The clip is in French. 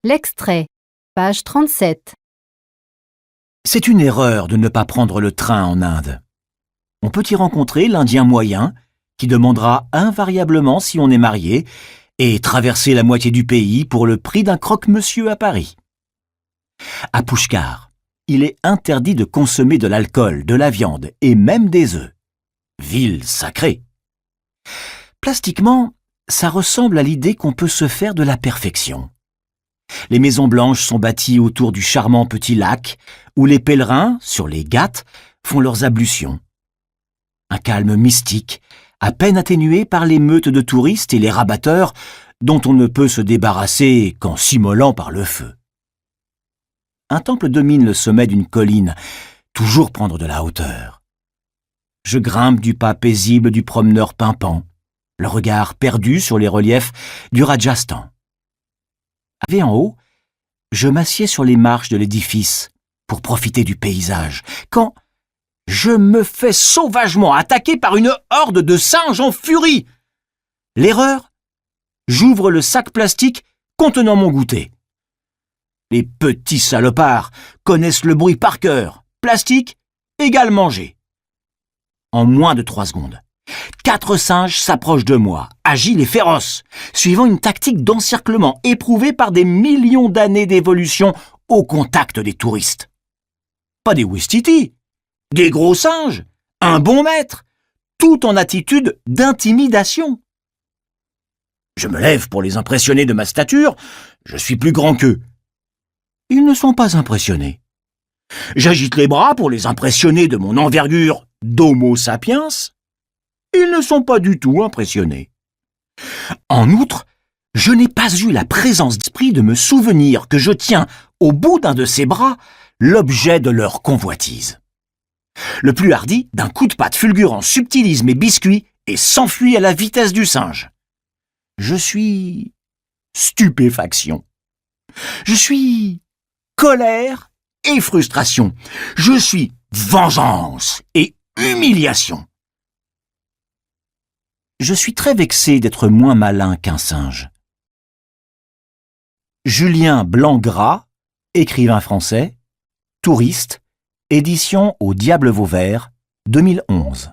L'extrait, page 37. C'est une erreur de ne pas prendre le train en Inde. On peut y rencontrer l'Indien moyen qui demandera invariablement si on est marié et traverser la moitié du pays pour le prix d'un croque-monsieur à Paris. À Pushkar, il est interdit de consommer de l'alcool, de la viande et même des œufs. Ville sacrée. Plastiquement, ça ressemble à l'idée qu'on peut se faire de la perfection. Les maisons blanches sont bâties autour du charmant petit lac où les pèlerins, sur les ghats, font leurs ablutions. Un calme mystique, à peine atténué par les meutes de touristes et les rabatteurs dont on ne peut se débarrasser qu'en s'immolant par le feu. Un temple domine le sommet d'une colline, toujours prendre de la hauteur. Je grimpe du pas paisible du promeneur pimpant, le regard perdu sur les reliefs du Rajasthan. Arrivé en haut, je m'assieds sur les marches de l'édifice pour profiter du paysage, quand je me fais sauvagement attaquer par une horde de singes en furie. L'erreur, j'ouvre le sac plastique contenant mon goûter. Les petits salopards connaissent le bruit par cœur. Plastique égale manger. En moins de 3 secondes, 4 singes s'approchent de moi, agiles et féroces, suivant une tactique d'encerclement éprouvée par des millions d'années d'évolution au contact des touristes. Pas des ouistitis, des gros singes, un bon maître, tout en attitude d'intimidation. Je me lève pour les impressionner de ma stature, je suis plus grand qu'eux. Ils ne sont pas impressionnés. J'agite les bras pour les impressionner de mon envergure d'Homo sapiens. Ils ne sont pas du tout impressionnés. En outre, je n'ai pas eu la présence d'esprit de me souvenir que je tiens au bout d'un de ces bras l'objet de leur convoitise. Le plus hardi, d'un coup de patte fulgurant, subtilise mes biscuits et s'enfuit à la vitesse du singe. Je suis stupéfaction. Je suis colère et frustration. Je suis vengeance et humiliation. Je suis très vexé d'être moins malin qu'un singe. Julien Blanc-Gras, écrivain français, touriste, édition au Diable Vauvert, 2011.